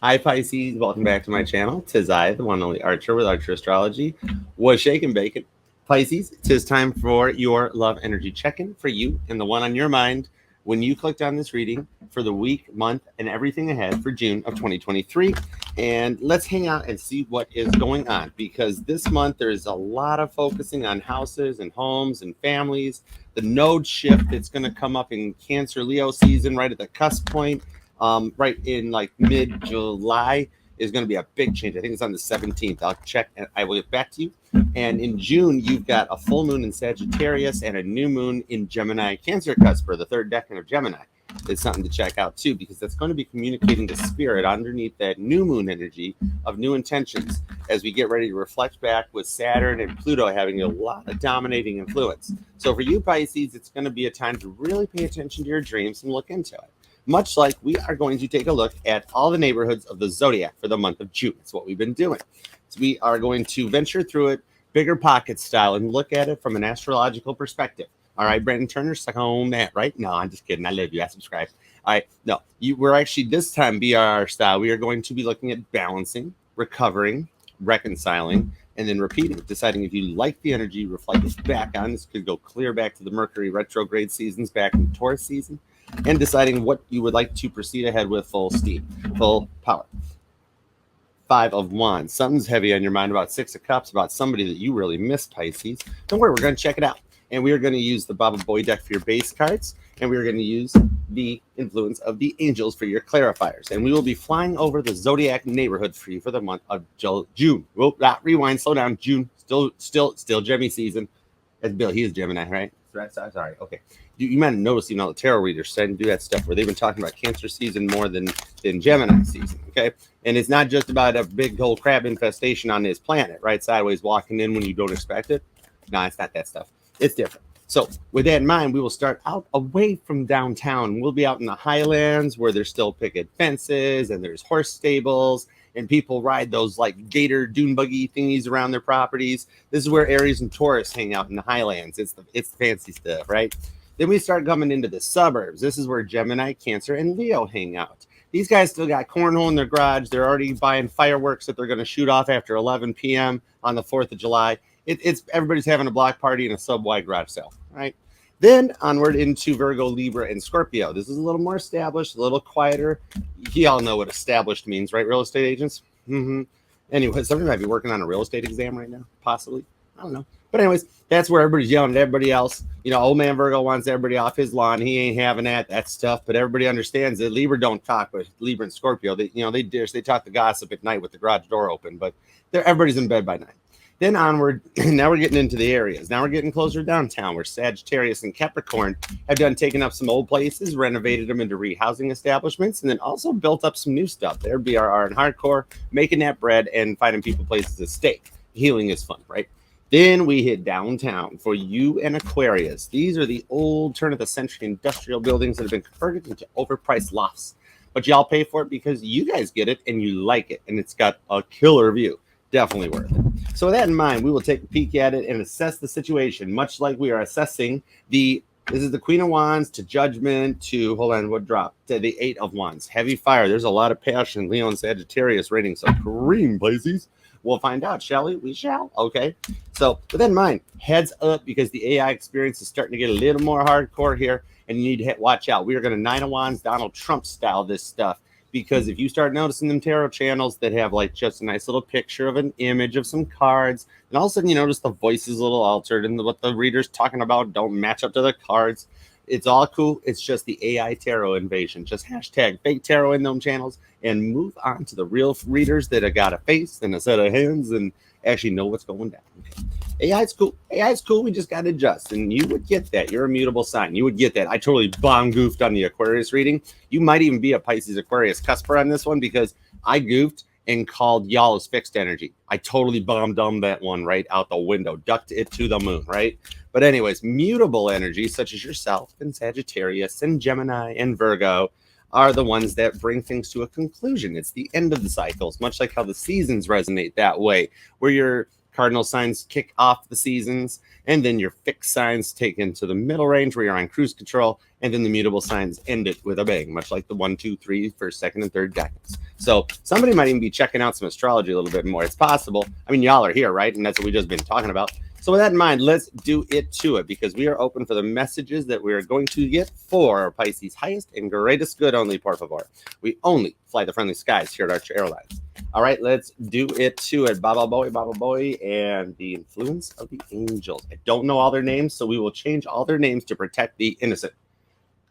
Hi Pisces, welcome back to my channel. Tis I, the one and only Archer with Archer Astrology. Was shaking bacon. Pisces, tis time for your love energy check-in for you and the one on your mind when you clicked on this reading for the week, month, and everything ahead for June of 2023. And let's hang out and see what is going on, because this month there's a lot of focusing on houses and homes and families. The node shift that's going to come up in Cancer Leo season right at the cusp point, right in like mid-July, is going to be a big change. I think it's on the 17th. I'll check and I will get back to you. And in June, you've got a full moon in Sagittarius and a new moon in Gemini Cancer cusp, or the third decan of Gemini. It's something to check out too, because that's going to be communicating the spirit underneath that new moon energy of new intentions as we get ready to reflect back with Saturn and Pluto having a lot of dominating influence. So for you Pisces, it's going to be a time to really pay attention to your dreams and look into it. Much like we are going to take a look at all the neighborhoods of the Zodiac for the month of June. That's what we've been doing. So we are going to venture through it bigger pocket style and look at it from an astrological perspective. All right, Brandon Turner, suck on that, right? No, I'm just kidding. I love you. I subscribe. All right, no, we're actually this time BRR style. We are going to be looking at balancing, recovering, reconciling, and then repeating, deciding if you like the energy, reflect this back on. This could go clear back to the Mercury retrograde seasons back in Taurus season, and deciding what you would like to proceed ahead with full steam, full power. Five of Wands. Something's heavy on your mind about Six of Cups, about somebody that you really miss, Pisces. Don't worry, we're going to check it out. And we are going to use the Baba Boy deck for your base cards, and we are going to use the influence of the angels for your clarifiers. And we will be flying over the Zodiac neighborhood for you for the month of June. We'll rewind, slow down. June, still Gemini season. As Bill, he is Gemini, right? Sorry. Okay. You might have noticed, all the tarot readers starting to do that stuff where they've been talking about Cancer season more than Gemini season. Okay. And it's not just about a big old crab infestation on this planet, right? Sideways walking in when you don't expect it. No, it's not that stuff. It's different. So with that in mind, we will start out away from downtown. We'll be out in the highlands where there's still picket fences and there's horse stables and people ride those like gator dune buggy thingies around their properties. This is where Aries and Taurus hang out in the highlands. It's the fancy stuff, right? Then we start coming into the suburbs. This is where Gemini, Cancer, and Leo hang out. These guys still got cornhole in their garage. They're already buying fireworks that they're going to shoot off after 11 p.m. on the 4th of July. It's everybody's having a block party and a sub-wide garage sale, right? Then onward into Virgo, Libra, and Scorpio. This is a little more established, a little quieter. Y'all know what established means, right, real estate agents? Mm-hmm. Anyway, somebody might be working on a real estate exam right now, possibly. I don't know. But anyways, that's where everybody's yelling at everybody else. Old man Virgo wants everybody off his lawn. He ain't having that. That's tough. But everybody understands that Libra don't talk, but Libra and Scorpio, they dish. They talk the gossip at night with the garage door open. But everybody's in bed by night. Then onward, now we're getting into the areas. Now we're getting closer downtown where Sagittarius and Capricorn have done taken up some old places, renovated them into rehousing establishments, and then also built up some new stuff. They're BRR and hardcore, making that bread and finding people places to stay. Healing is fun, right? Then we hit downtown for you and Aquarius. These are the old turn of the century industrial buildings that have been converted into overpriced lofts. But y'all pay for it because you guys get it and you like it, and it's got a killer view. Definitely worth it. So with that in mind, we will take a peek at it and assess the situation, much like we are assessing this is the Queen of Wands to Judgment to, hold on, what dropped? To the Eight of Wands. Heavy fire. There's a lot of passion. Leo and Sagittarius rating supreme, Pisces. We'll find out, shall we? We shall. Okay. So with that in mind, heads up, because the AI experience is starting to get a little more hardcore here, and you need to watch out. We are going to Nine of Wands, Donald Trump style this stuff. Because if you start noticing them tarot channels that have like just a nice little picture of an image of some cards, and all of a sudden you notice the voice is a little altered and what the reader's talking about don't match up to the cards, it's all cool. It's just the AI tarot invasion. Just hashtag fake tarot in them channels and move on to the real readers that have got a face and a set of hands and actually know what's going down. Okay. AI is cool. AI is cool. We just got to adjust. And you would get that. You're a mutable sign. You would get that. I totally bomb goofed on the Aquarius reading. You might even be a Pisces Aquarius cusper on this one because I goofed and called y'all as fixed energy. I totally bombed on that one right out the window. Ducked it to the moon, right? But anyways, mutable energy such as yourself and Sagittarius and Gemini and Virgo are the ones that bring things to a conclusion. It's the end of the cycles, much like how the seasons resonate that way, where you're cardinal signs kick off the seasons, and then your fixed signs take into the middle range where you're on cruise control, and then the mutable signs end it with a bang, much like the 1, 2, 3 first, second, and third decades. So somebody might even be checking out some astrology a little bit more. It's possible. I mean, y'all are here, right? And that's what we've just been talking about. So with that in mind, let's do it to it, because we are open for the messages that we are going to get for Pisces' highest and greatest good only, por favor. We only fly the friendly skies here at Archer Airlines. All right, let's do it to it. Baba boy, and the influence of the angels. I don't know all their names, so we will change all their names to protect the innocent.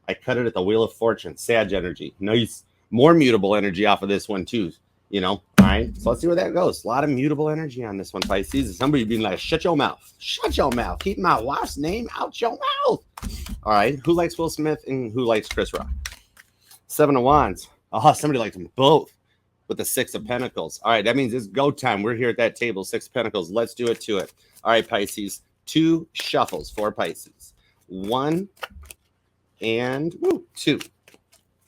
I cut it at the Wheel of Fortune. Sag energy. Nice. More mutable energy off of this one, too. You know, all right. So let's see where that goes. A lot of mutable energy on this one, Pisces. Somebody being like, shut your mouth. Shut your mouth. Keep my wife's name out your mouth. All right. Who likes Will Smith and who likes Chris Rock? 7 of Wands. Oh, somebody likes them both with the 6 of Pentacles. All right. That means it's go time. We're here at that table. 6 of Pentacles. Let's do it to it. All right, Pisces. 2 shuffles for Pisces. 1 and 2.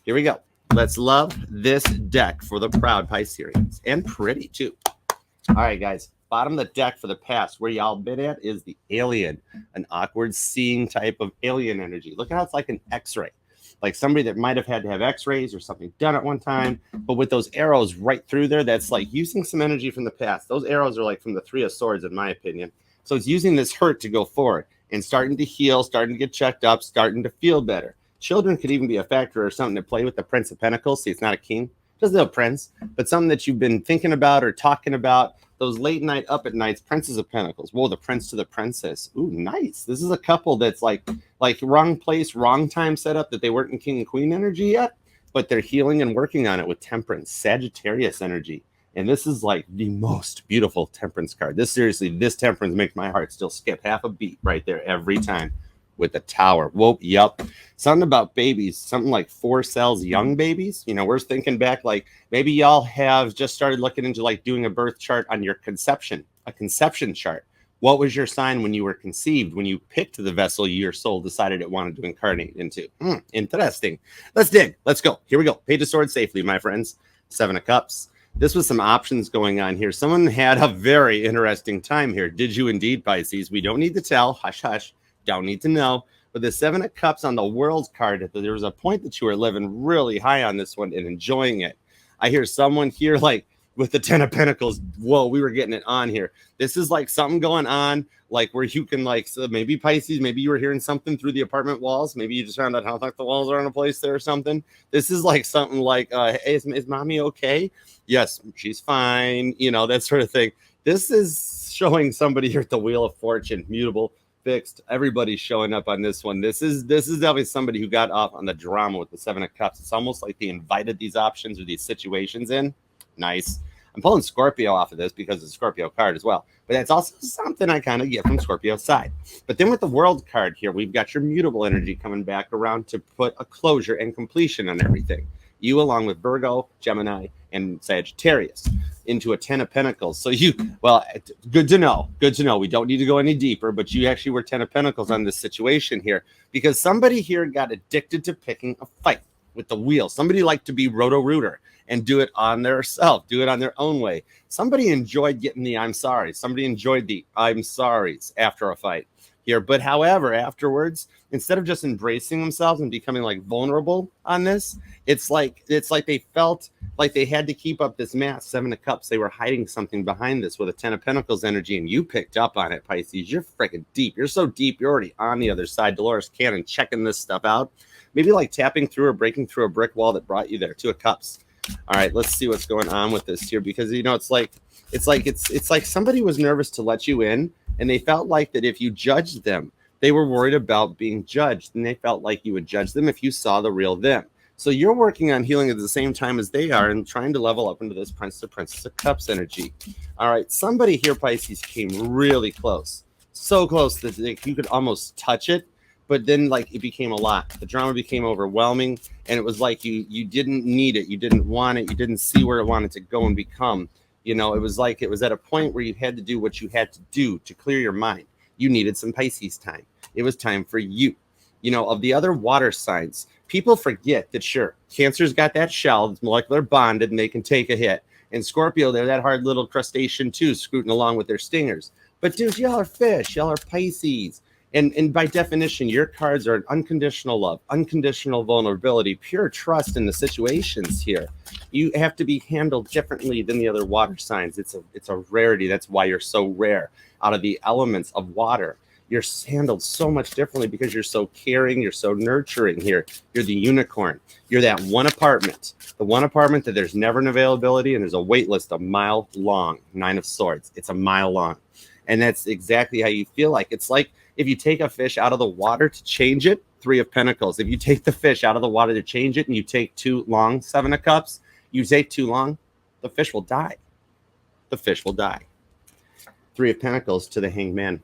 Here we go. Let's love this deck for the proud Pisceans, and pretty too. All right, guys. Bottom of the deck for the past, where y'all been at, is the alien, an awkward seeing type of alien energy. Look at how it's like an X-ray, like somebody that might have had to have X-rays or something done at one time, but with those arrows right through there, that's like using some energy from the past. Those arrows are like from the 3 of Swords, in my opinion. So it's using this hurt to go forward and starting to heal, starting to get checked up, starting to feel better. Children could even be a factor or something to play with the Prince of Pentacles. See, it's not a king, just a prince, but something that you've been thinking about or talking about. Those late night up at nights, Princes of Pentacles. Whoa, the prince to the princess. Ooh, nice. This is a couple that's like wrong place, wrong time setup, that they weren't in king and queen energy yet, but they're healing and working on it with temperance, Sagittarius energy. And this is like the most beautiful temperance card. This temperance makes my heart still skip half a beat right there every time. With the Tower. Whoa, yup. Something about babies, something like 4 cells, young babies. You know, we're thinking back, like maybe y'all have just started looking into like doing a birth chart on your conception, a conception chart. What was your sign when you were conceived, when you picked the vessel your soul decided it wanted to incarnate into? Interesting. Let's dig. Let's go. Here we go. Page of Swords safely, my friends. 7 of Cups. This was some options going on here. Someone had a very interesting time here. Did you indeed, Pisces? We don't need to tell. Hush, hush. Don't need to know. But the 7 of Cups on the World card, there was a point that you were living really high on this one and enjoying it. I hear someone here like with the 10 of Pentacles. Whoa, we were getting it on here. This is like something going on, like where you can like, so maybe Pisces, maybe you were hearing something through the apartment walls. Maybe you just found out how thick the walls are in a place there or something. This is like something like, hey, is mommy okay? Yes, she's fine. You know, that sort of thing. This is showing somebody here at the Wheel of Fortune, mutable, fixed. Everybody's showing up on this one. This is definitely somebody who got off on the drama with the 7 of Cups. It's almost like they invited these options or these situations in. Nice. I'm pulling Scorpio off of this because it's a Scorpio card as well. But that's also something I kind of get from Scorpio's side. But then with the World card here, we've got your mutable energy coming back around to put a closure and completion on everything. You, along with Virgo, Gemini, and Sagittarius, into a 10 of Pentacles. So you, well, good to know. Good to know. We don't need to go any deeper, but you actually were 10 of Pentacles on this situation here because somebody here got addicted to picking a fight with the wheel. Somebody liked to be roto-rooter and do it on their self, do it on their own way. Somebody enjoyed getting the I'm sorry. Somebody enjoyed the I'm sorries after a fight here. But however, afterwards, instead of just embracing themselves and becoming like vulnerable on this, it's like they felt like they had to keep up this mask. 7 of Cups, they were hiding something behind this with a 10 of Pentacles energy, and you picked up on it, Pisces. You're freaking deep. You're so deep, you're already on the other side. Dolores Cannon checking this stuff out. Maybe like tapping through or breaking through a brick wall that brought you there. 2 of Cups. All right, let's see what's going on with this here, because you know it's like somebody was nervous to let you in, and they felt like that if you judged them, they were worried about being judged, and they felt like you would judge them if you saw the real them. So you're working on healing at the same time as they are and trying to level up into this Princess of Cups energy. All right, somebody here, Pisces, came really close. So close that you could almost touch it, but then like it became a lot. The drama became overwhelming, and it was like you didn't need it. You didn't want it. You didn't see where it wanted to go and become. You know, it was like it was at a point where you had to do what you had to do to clear your mind. You needed some Pisces time. It was time for you. You know, of the other water signs, people forget that, sure, Cancer's got that shell, it's molecular bonded, and they can take a hit. And Scorpio, they're that hard little crustacean too, scooting along with their stingers. But dudes, y'all are fish, y'all are Pisces. And by definition, your cards are unconditional love, unconditional vulnerability, pure trust in the situations here. You have to be handled differently than the other water signs. It's a rarity. That's why you're so rare. Out of the elements of water, you're handled so much differently because you're so caring, you're so nurturing here. You're the unicorn. You're that one apartment, the one apartment that there's never an availability and there's a wait list a mile long. 9 of Swords. It's a mile long. And that's exactly how you feel like. It's like if you take a fish out of the water to change it, 3 of Pentacles. If you take the fish out of the water to change it and you take too long, 7 of Cups, you take too long, the fish will die. The fish will die. 3 of Pentacles to the Hanged Man.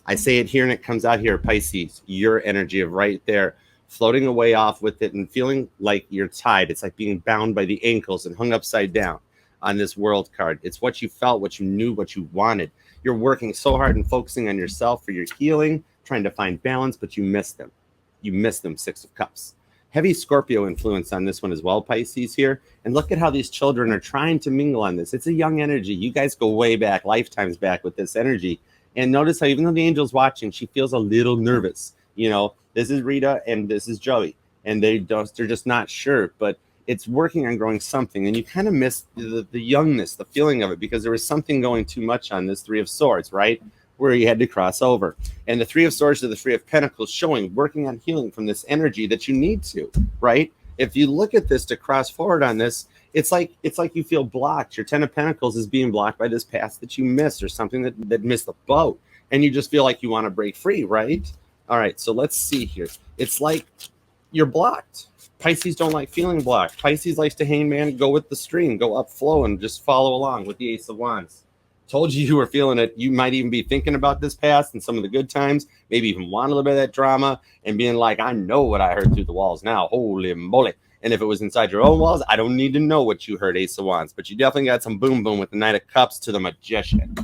I say it here and it comes out here, Pisces, your energy of right there, floating away off with it and feeling like you're tied. It's like being bound by the ankles and hung upside down on this World card. It's what you felt, what you knew, what you wanted. You're working so hard and focusing on yourself for your healing, trying to find balance, but you miss them. You miss them, 6 of Cups. Heavy Scorpio influence on this one as well, Pisces here. And look at how these children are trying to mingle on this. It's a young energy. You guys go way back, lifetimes back with this energy. And notice how even though the angel's watching, she feels a little nervous. You know, this is Rita and this is Joey. And they're just not sure. But it's working on growing something. And you kind of miss the youngness, the feeling of it, because there was something going too much on this 3 of Swords, right? Where you had to cross over. And the 3 of Swords to the 3 of Pentacles showing, working on healing from this energy that you need to, right? If you look at this to cross forward on this, it's like you feel blocked. Your 10 of Pentacles is being blocked by this past that you missed or something that missed the boat. And you just feel like you want to break free, right? All right, so let's see here. It's like you're blocked. Pisces don't like feeling blocked. Pisces likes to hang man, go with the stream, go up flow and just follow along with the Ace of Wands. Told you were feeling it. You might even be thinking about this past and some of the good times, maybe even want a little bit of that drama and being like, I know what I heard through the walls now. Holy moly. And if it was inside your own walls, I don't need to know what you heard, Ace of Wands. But you definitely got some boom boom with the Knight of Cups to the Magician.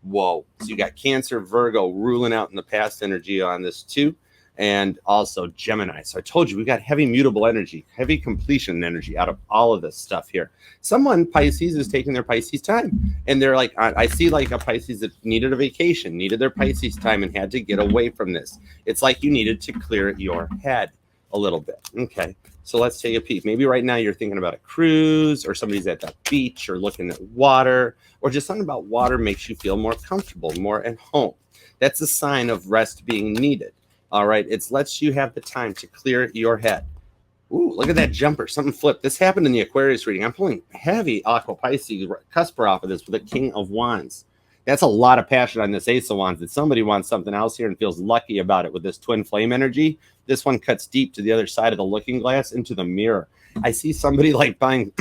Whoa. So you got Cancer, Virgo ruling out in the past energy on this too. And also Gemini. So I told you we got heavy mutable energy, heavy completion energy out of all of this stuff here. Someone, Pisces, is taking their Pisces time. And they're like, I see like a Pisces that needed a vacation, needed their Pisces time and had to get away from this. It's like you needed to clear your head a little bit. Okay, so let's take a peek. Maybe right now you're thinking about a cruise or somebody's at the beach or looking at water or just something about water makes you feel more comfortable, more at home. That's a sign of rest being needed. All right, it lets you have the time to clear your head. Ooh, look at that jumper. Something flipped. This happened in the Aquarius reading. I'm pulling heavy Aqua Pisces cusper off of this with the King of Wands. That's a lot of passion on this Ace of Wands. That somebody wants something else here and feels lucky about it with this twin flame energy. This one cuts deep to the other side of the looking glass into the mirror. I see somebody like buying,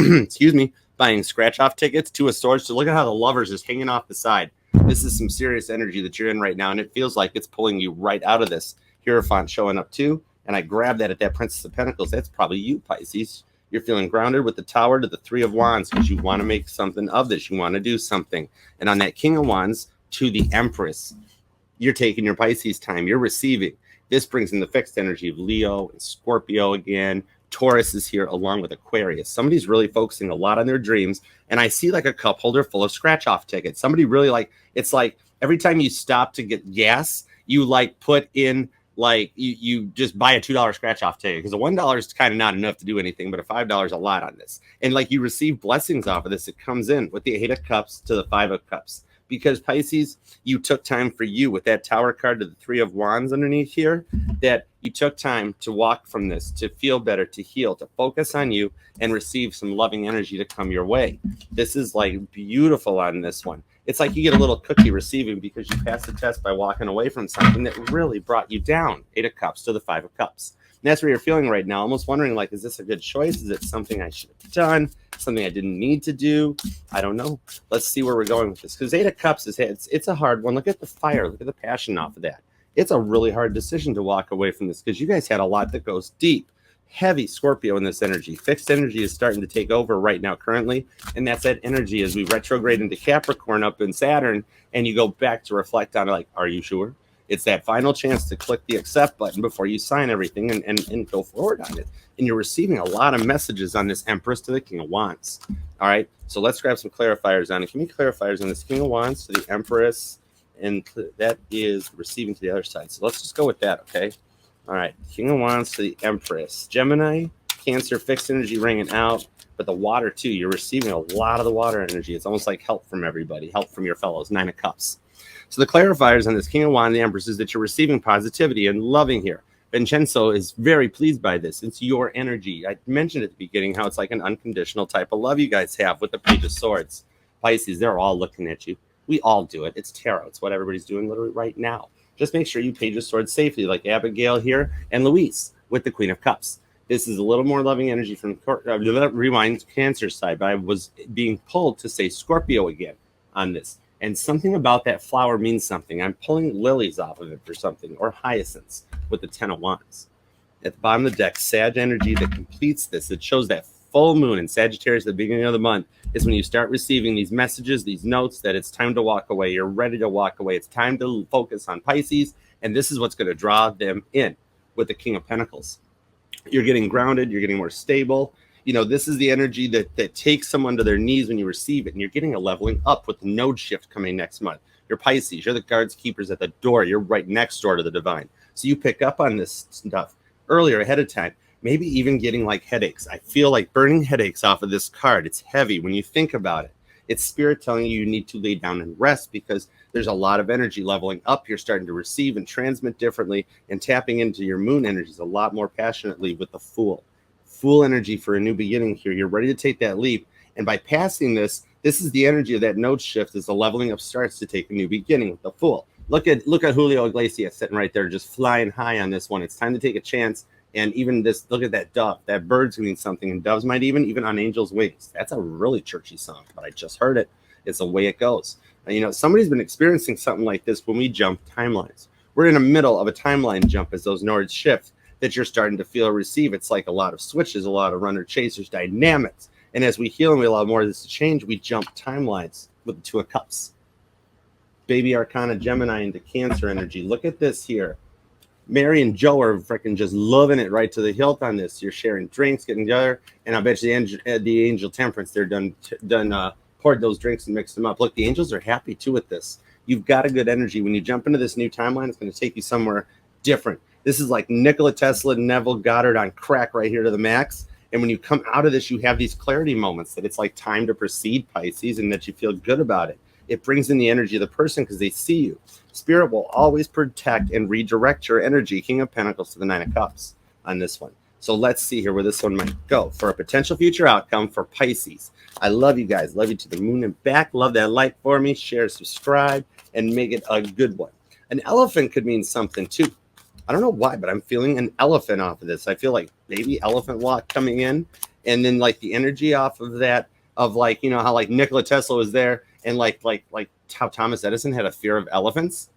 buying scratch-off tickets to a store. So look at how the lovers is hanging off the side. This is some serious energy that you're in right now, and it feels like it's pulling you right out of this. Hierophant showing up too, and I grabbed that at that Princess of Pentacles. That's probably you, Pisces. You're feeling grounded with the Tower to the 3 of Wands because you want to make something of this. You want to do something. And on that King of Wands to the Empress, you're taking your Pisces time. You're receiving. This brings in the fixed energy of Leo and Scorpio again. Taurus is here along with Aquarius. Somebody's really focusing a lot on their dreams. And I see like a cup holder full of scratch-off tickets. Somebody really like, it's like every time you stop to get gas, you like put in like you just buy a $2 scratch off ticket because a $1 is kind of not enough to do anything, but a $5 a lot on this. And like you receive blessings off of this. It comes in with the 8 of Cups to the 5 of Cups because Pisces, you took time for you with that Tower card to the 3 of Wands underneath here, that you took time to walk from this, to feel better, to heal, to focus on you and receive some loving energy to come your way. This is like beautiful on this one. It's like you get a little cookie receiving because you passed the test by walking away from something that really brought you down. 8 of Cups to the 5 of Cups. And that's where you're feeling right now, almost wondering, like, is this a good choice? Is it something I should have done? Something I didn't need to do? I don't know. Let's see where we're going with this. Because 8 of Cups, it's a hard one. Look at the fire. Look at the passion off of that. It's a really hard decision to walk away from this because you guys had a lot that goes deep. Heavy Scorpio in this energy. Fixed energy is starting to take over right now currently, and that's that energy as we retrograde into Capricorn up in Saturn, and you go back to reflect on it like, are you sure? It's that final chance to click the accept button before you sign everything and go forward on it. And you're receiving a lot of messages on this Empress to the King of Wands. All right, so let's grab some clarifiers on it. Give me clarifiers on this King of Wands to the Empress, and that is receiving to the other side. So let's just go with that, okay? All right, King of Wands to the Empress. Gemini, Cancer, fixed energy ringing out, but the water too. You're receiving a lot of the water energy. It's almost like help from everybody, help from your fellows. 9 of Cups. So the clarifiers on this King of Wands and the Empress is that you're receiving positivity and loving here. Vincenzo is very pleased by this. It's your energy. I mentioned at the beginning how it's like an unconditional type of love you guys have with the Page of Swords. Pisces, they're all looking at you. We all do it. It's tarot. It's what everybody's doing literally right now. Just make sure you Page of Swords safely, like Abigail here and Luis with the Queen of Cups. This is a little more loving energy from rewind Cancer side, but I was being pulled to say Scorpio again on this. And something about that flower means something. I'm pulling lilies off of it for something, or hyacinths with the 10 of Wands. At the bottom of the deck, Sag energy that completes this. It shows that full moon in Sagittarius at the beginning of the month is when you start receiving these messages, these notes that it's time to walk away. You're ready to walk away. It's time to focus on Pisces. And this is what's going to draw them in with the King of Pentacles. You're getting grounded. You're getting more stable. You know, this is the energy that takes someone to their knees when you receive it, and you're getting a leveling up with the node shift coming next month. You're Pisces. You're the guards keepers at the door. You're right next door to the divine. So you pick up on this stuff earlier ahead of time, maybe even getting like headaches. I feel like burning headaches off of this card. It's heavy when you think about it. It's spirit telling you need to lay down and rest because there's a lot of energy leveling up. You're starting to receive and transmit differently, and tapping into your moon energies a lot more passionately with the Fool. Fool energy for a new beginning here. You're ready to take that leap. And by passing this is the energy of that node shift as the leveling up starts to take a new beginning with the Fool. Look at Julio Iglesias sitting right there, just flying high on this one. It's time to take a chance. And even this, look at that dove. That bird's mean something. And doves might even on angels' wings. That's a really churchy song, but I just heard it. It's the way it goes. And, you know, somebody's been experiencing something like this when we jump timelines. We're in the middle of a timeline jump as those nodes shift that you're starting to feel or receive. It's like a lot of switches, a lot of runner chasers, dynamics. And as we heal and we allow more of this to change, we jump timelines with the 2 of Cups. Baby Arcana Gemini into Cancer energy. Look at this here. Mary and Joe are freaking just loving it right to the hilt on this. You're sharing drinks, getting together, and I bet you the angel Temperance, they're done poured those drinks and mixed them up. Look, the angels are happy too with this. You've got a good energy. When you jump into this new timeline, it's going to take you somewhere different. This is like Nikola Tesla, Neville Goddard on crack right here to the max. And when you come out of this, you have these clarity moments that it's like time to proceed, Pisces, and that you feel good about it. It brings in the energy of the person because they see you. Spirit will always protect and redirect your energy. King of Pentacles to the 9 of Cups on this one. So let's see here where this one might go for a potential future outcome for Pisces. I love you guys. Love you to the moon and back. Love that like for me. Share, subscribe, and make it a good one. An elephant could mean something too. I don't know why, but I'm feeling an elephant off of this. I feel like maybe elephant walk coming in, and then like the energy off of that, of like, you know, how like Nikola Tesla was there, and like how Thomas Edison had a fear of elephants.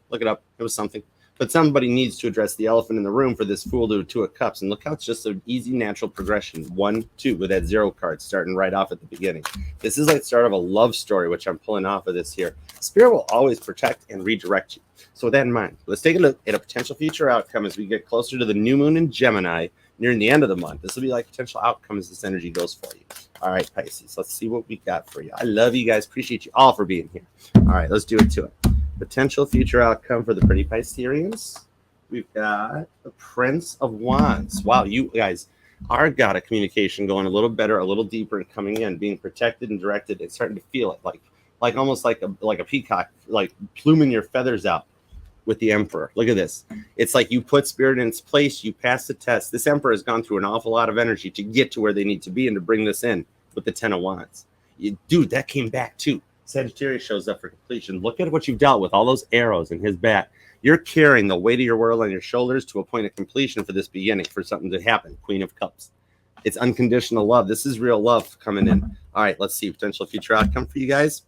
Look it up. It was something. But somebody needs to address the elephant in the room for this Fool to 2 of Cups. And look how it's just an easy, natural progression. 1, 2 with that 0 card starting right off at the beginning. This is like the start of a love story, which I'm pulling off of this here. Spirit will always protect and redirect you. So with that in mind, let's take a look at a potential future outcome as we get closer to the new moon in Gemini nearing the end of the month. This will be like potential outcome as this energy goes for you. All right, Pisces, let's see what we got for you. I love you guys. Appreciate you all for being here. All right, let's do it to it. Potential future outcome for the pretty Pisceans. We've got the Prince of Wands. Wow, you guys are got a communication going a little better, a little deeper, and coming in, being protected and directed, and starting to feel it like almost like a peacock, like pluming your feathers out with the Emperor. Look at this. It's like you put spirit in its place, you pass the test. This Emperor has gone through an awful lot of energy to get to where they need to be and to bring this in with the 10 of Wands. Dude, that came back too. Sagittarius shows up for completion. Look at what you've dealt with, all those arrows in his back. You're carrying the weight of your world on your shoulders to a point of completion for this beginning, for something to happen. Queen of Cups. It's unconditional love. This is real love coming in. All right, let's see. Potential future outcome for you guys.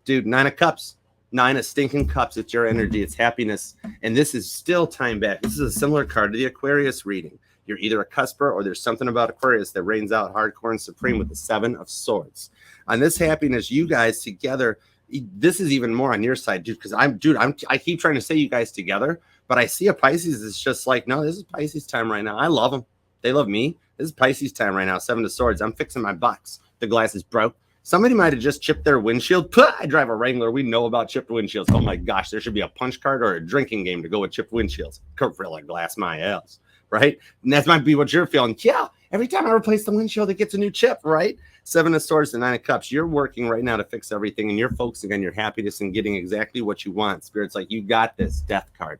Dude, 9 of Cups. 9 of stinking cups. It's your energy. It's happiness. And this is still time back. This is a similar card to the Aquarius reading. You're either a cusper or there's something about Aquarius that reigns out hardcore and supreme with the 7 of Swords. On this happiness, you guys together, this is even more on your side, dude, because I keep trying to say you guys together, but I see a Pisces is just like, no, this is Pisces time right now. I love them. They love me. This is Pisces time right now. 7 of Swords. I'm fixing my box. The glass is broke. Somebody might have just chipped their windshield. Puh, I drive a Wrangler. We know about chipped windshields. Oh my gosh, there should be a punch card or a drinking game to go with chipped windshields. Gorilla Glass, my ass, right? And that might be what you're feeling. Yeah, every time I replace the windshield, it gets a new chip, right? 7 of Swords and 9 of Cups. You're working right now to fix everything, and you're focusing on your happiness and getting exactly what you want. Spirit's like, you got this. Death card.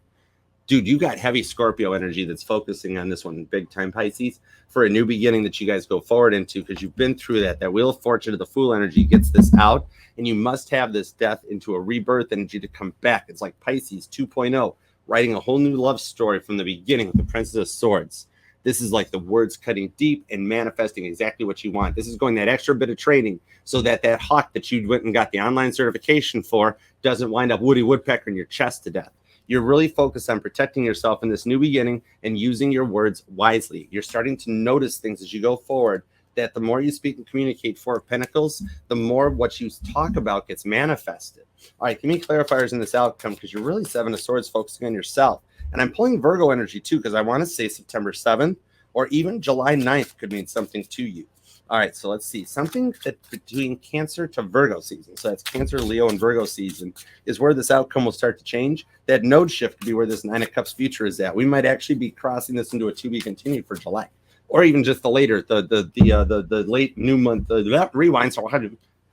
Dude, you got heavy Scorpio energy that's focusing on this one, big time Pisces, for a new beginning that you guys go forward into, because you've been through that. That Wheel of Fortune of the Fool energy gets this out, and you must have this death into a rebirth energy to come back. It's like Pisces 2.0, writing a whole new love story from the beginning with the Princess of Swords. This is like the words cutting deep and manifesting exactly what you want. This is going that extra bit of training so that that hawk that you went and got the online certification for doesn't wind up Woody Woodpecker in your chest to death. You're really focused on protecting yourself in this new beginning and using your words wisely. You're starting to notice things as you go forward, that the more you speak and communicate 4 of Pentacles, the more what you talk about gets manifested. All right, give me clarifiers in this outcome, because you're really 7 of Swords focusing on yourself. And I'm pulling Virgo energy too, because I want to say September 7th or even July 9th could mean something to you. All right, so let's see. Something that between Cancer to Virgo season, so that's Cancer, Leo, and Virgo season, is where this outcome will start to change. That node shift could be where this 9 of Cups future is at. We might actually be crossing this into a to be continued for July, or even just the later, the late new month, the rewind. So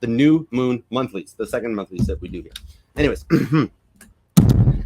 the new moon monthlies, the second monthlies that we do here. Anyways,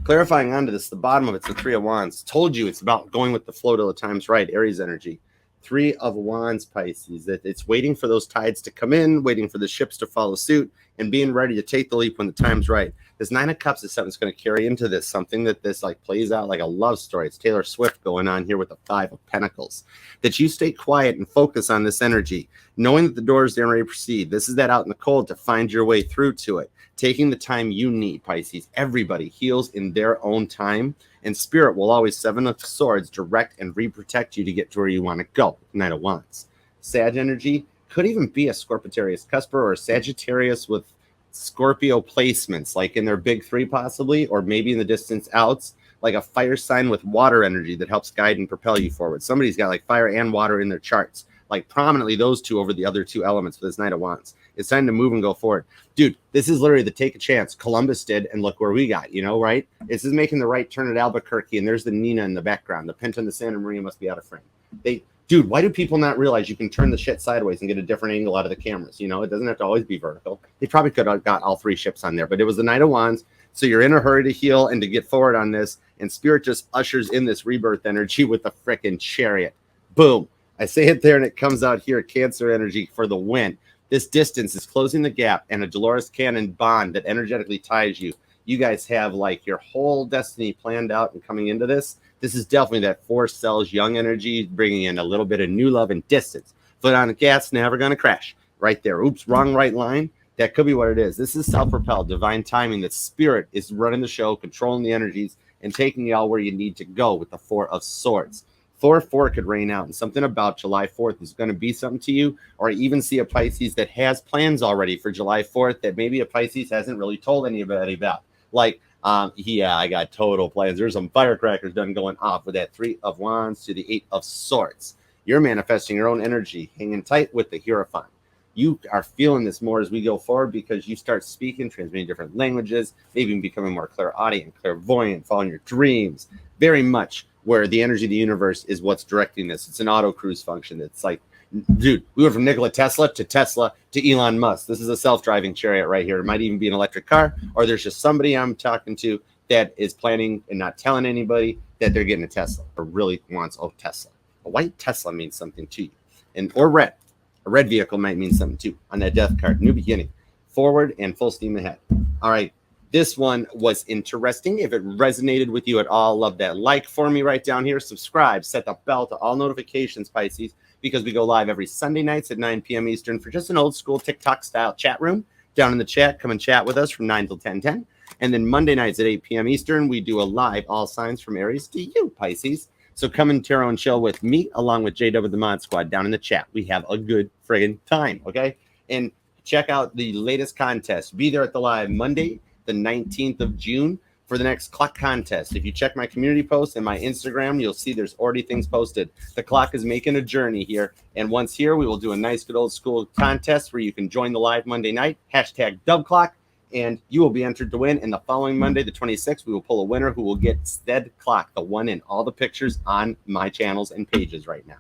clarifying onto this, the bottom of it's the 3 of Wands. Told you it's about going with the flow till the time's right. Aries energy. 3 of Wands, Pisces, that it's waiting for those tides to come in, waiting for the ships to follow suit, and being ready to take the leap when the time's right. This 9 of Cups is something that's going to carry into this, something that this like plays out like a love story. It's Taylor Swift going on here with the 5 of Pentacles. That you stay quiet and focus on this energy, knowing that the door is there and ready to proceed. This is that out in the cold to find your way through to it. Taking the time you need, Pisces. Everybody heals in their own time. And Spirit will always, 7 of Swords, direct and re-protect you to get to where you want to go. 9 of Wands. Sag energy could even be a Scorpitarius Cusper or a Sagittarius with Scorpio placements, like in their big 3 possibly, or maybe in the distance outs, like a fire sign with water energy that helps guide and propel you forward. Somebody's got like fire and water in their charts, like prominently those two over the other 2 elements for this 9 of Wands. It's time to move and go forward. Dude, this is literally the take a chance Columbus did, and look where we got, you know, right? This is making the right turn at Albuquerque, and there's the Nina in the background. The Pinta and the Santa Maria must be out of frame. Dude, why do people not realize you can turn the shit sideways and get a different angle out of the cameras? You know, it doesn't have to always be vertical. They probably could have got all 3 ships on there, but it was the 9 of Wands. So you're in a hurry to heal and to get forward on this, and Spirit just ushers in this rebirth energy with the frickin' Chariot. Boom. I say it there, and it comes out here, Cancer energy for the win. This distance is closing the gap, and a Dolores Cannon bond that energetically ties you. You guys have like your whole destiny planned out and coming into this. This is definitely that 4 cells, young energy, bringing in a little bit of new love and distance. Foot on the gas, never going to crash. Right there. Oops, wrong right line. That could be what it is. This is self-propelled, divine timing, that Spirit is running the show, controlling the energies, and taking y'all where you need to go with the 4 of Swords. 4-4 could rain out, and something about July 4th is going to be something to you. Or I even see a Pisces that has plans already for July 4th that maybe a Pisces hasn't really told anybody about. Like, yeah, I got total plans. There's some firecrackers done going off with that 3 of Wands to the 8 of Swords. You're manifesting your own energy, hanging tight with the Hierophant. You are feeling this more as we go forward, because you start speaking, transmitting different languages, maybe even becoming more clairaudient, clairvoyant, following your dreams. Very much where the energy of the universe is what's directing this. It's an auto cruise function. It's like, dude, we went from Nikola Tesla to Elon Musk. This is a self-driving chariot right here. It might even be an electric car, or there's just somebody I'm talking to that is planning and not telling anybody that they're getting a Tesla, or really wants a Tesla. A white Tesla means something to you, or red. A red vehicle might mean something too on that death card. New beginning, forward and full steam ahead. All right. This one was interesting. If it resonated with you at all, love that like for me right down here. Subscribe, set the bell to all notifications, Pisces, because we go live every Sunday nights at 9 p.m. Eastern for just an old school TikTok style chat room. Down in the chat, come and chat with us from 9 till 10:10. And then Monday nights at 8 p.m. Eastern, we do a live all signs from Aries to you, Pisces. So come and tarot and chill with me along with JW the Mod Squad down in the chat. We have a good friggin' time, okay? And check out the latest contest. Be there at the live Monday, the 19th of June for the next clock contest. If you check my community post and my Instagram, you'll see there's already things posted. The clock is making a journey here. And once here, we will do a nice good old school contest where you can join the live Monday night, hashtag dub clock, and you will be entered to win. And the following Monday, the 26th, we will pull a winner who will get said clock, the one in all the pictures on my channels and pages right now.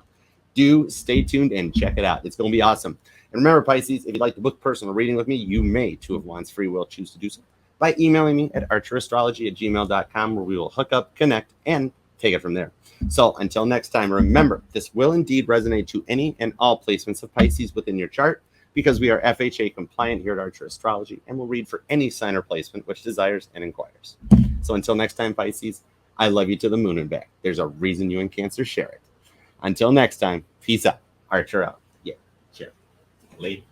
Do stay tuned and check it out. It's going to be awesome. And remember, Pisces, if you'd like to book personal reading with me, you may, Two of Wands free will, choose to do so by emailing me at archerastrology@gmail.com, where we will hook up, connect, and take it from there. So until next time, remember, this will indeed resonate to any and all placements of Pisces within your chart, because we are FHA compliant here at Archer Astrology, and will read for any sign or placement which desires and inquires. So until next time, Pisces, I love you to the moon and back. There's a reason you and Cancer share it. Until next time, peace out. Archer out. Yeah, sure. Late.